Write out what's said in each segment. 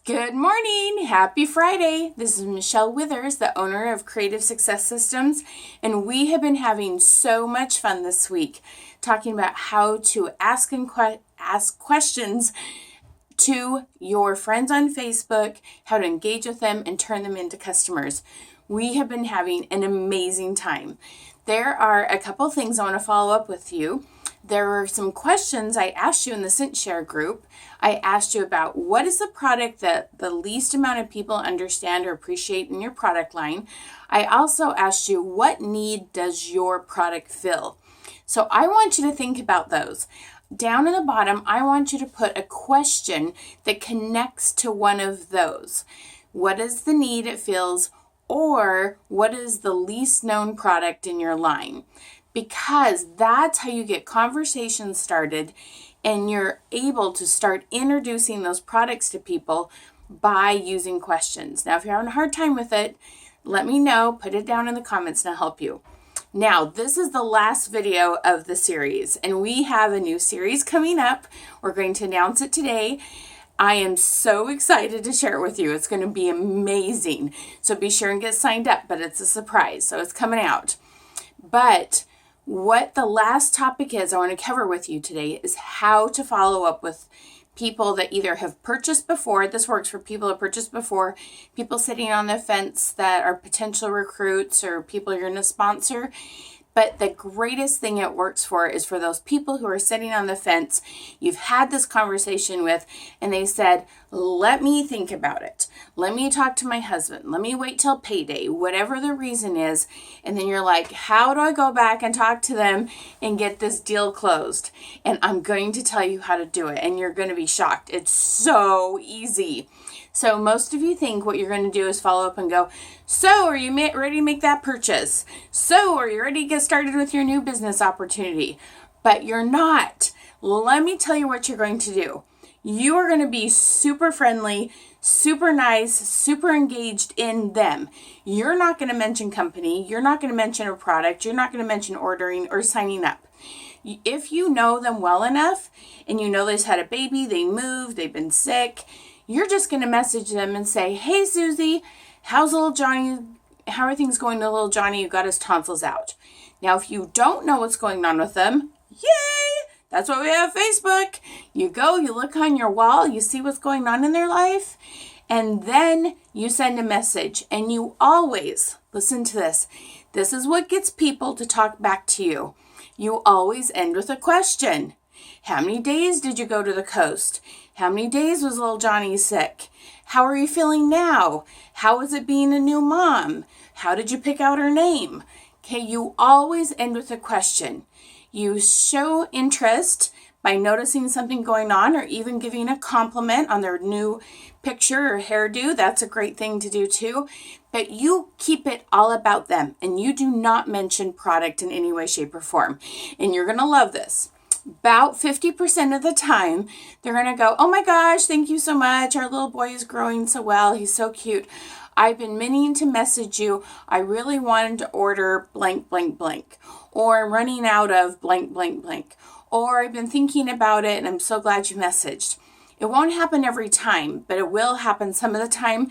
Good morning. Happy Friday. This is Michelle Withers, the owner of Creative Success Systems, and we have been having so much fun this week talking about how to ask questions to your friends on Facebook, how to engage with them and turn them into customers. We have been having an amazing time. There are a couple things I want to follow up with you. There were some questions I asked you in the Cinchshare group. I asked you about what is the product that the least amount of people understand or appreciate in your product line. I also asked you, what need does your product fill? So I want you to think about those. Down in the bottom, I want you to put a question that connects to one of those. What is the need it fills, or what is the least known product in your line? Because that's how you get conversations started and you're able to start introducing those products to people by using questions. Now, if you're having a hard time with it, let me know, put it down in the comments and I'll help you. Now, this is the last video of the series, and we have a new series coming up. We're going to announce it today. I am so excited to share it with you. It's going to be amazing. So be sure and get signed up, but it's a surprise. So it's coming out. But what the last topic is I want to cover with you today is how to follow up with people that either have purchased before. This works for people who have purchased before, people sitting on the fence that are potential recruits or people you're going to sponsor. But the greatest thing it works for is for those people who are sitting on the fence you've had this conversation with and they said, let me think about it. Let me talk to my husband. Let me wait till payday, whatever the reason is. And then you're like, how do I go back and talk to them and get this deal closed? And I'm going to tell you how to do it. And you're going to be shocked. It's so easy. So most of you think what you're going to do is follow up and go, so are you ready to make that purchase? So are you ready to get started with your new business opportunity? But you're not. Let me tell you what you're going to do. You are going to be super friendly, super nice, super engaged in them. You're not going to mention company. You're not going to mention a product. You're not going to mention ordering or signing up. If you know them well enough and you know they just had a baby, they moved, they've been sick, you're just going to message them and say, hey, Susie, how's little Johnny? How are things going to little Johnny who got his tonsils out? Now, if you don't know what's going on with them, yay! That's why we have Facebook. You go, you look on your wall, you see what's going on in their life, and then you send a message. And you always, listen to this, this is what gets people to talk back to you. You always end with a question. How many days did you go to the coast? How many days was little Johnny sick? How are you feeling now? How is it being a new mom? How did you pick out her name? Okay, you always end with a question. You show interest by noticing something going on or even giving a compliment on their new picture or hairdo. That's a great thing to do too. But you keep it all about them and you do not mention product in any way, shape, or form. And you're going to love this. About 50% of the time, they're going to go, oh my gosh, thank you so much. Our little boy is growing so well. He's so cute. I've been meaning to message you. I really wanted to order blank, blank, blank. Or I'm running out of blank, blank, blank. Or I've been thinking about it and I'm so glad you messaged. It won't happen every time, but it will happen some of the time.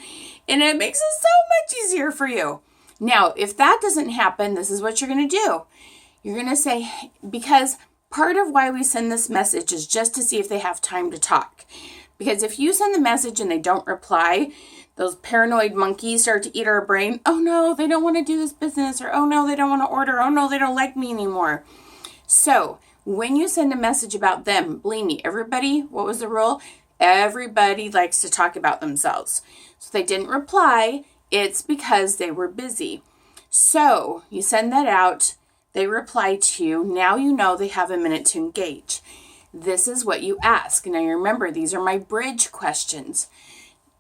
And it makes it so much easier for you. Now, if that doesn't happen, this is what you're going to do. You're going to say, because part of why we send this message is just to see if they have time to talk. Because if you send the message and they don't reply, those paranoid monkeys start to eat our brain. Oh no, they don't want to do this business. Or oh no, they don't want to order. Oh no, they don't like me anymore. So when you send a message about them, believe me, everybody, what was the rule? Everybody likes to talk about themselves. So if they didn't reply, it's because they were busy. So you send that out. They reply to you. Now you know they have a minute to engage. This is what you ask. Now you remember, these are my bridge questions.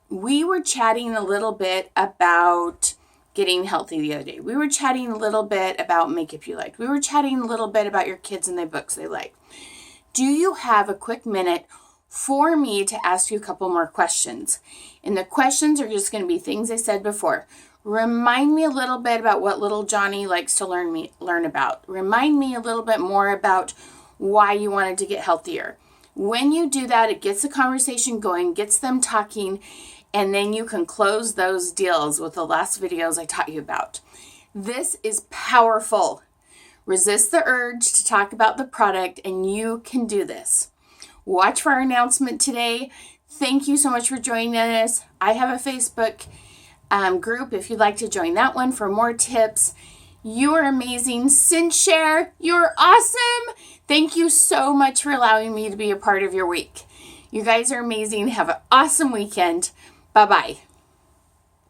We were chatting a little bit about getting healthy the other day. We were chatting a little bit about makeup you liked. We were chatting a little bit about your kids and the books they like. Do you have a quick minute for me to ask you a couple more questions? And the questions are just going to be things I said before. Remind me a little bit about what little Johnny likes to learn about. Remind me a little bit more about why you wanted to get healthier. When you do that, it gets the conversation going, gets them talking, and then you can close those deals with the last videos I taught you about. This is powerful. Resist the urge to talk about the product, and you can do this. Watch for our announcement today. Thank you so much for joining us. I have a Facebook group if you'd like to join that one for more tips. You are amazing. Cinchshare, you're awesome. Thank you so much for allowing me to be a part of your week. You guys are amazing. Have an awesome weekend. Bye-bye.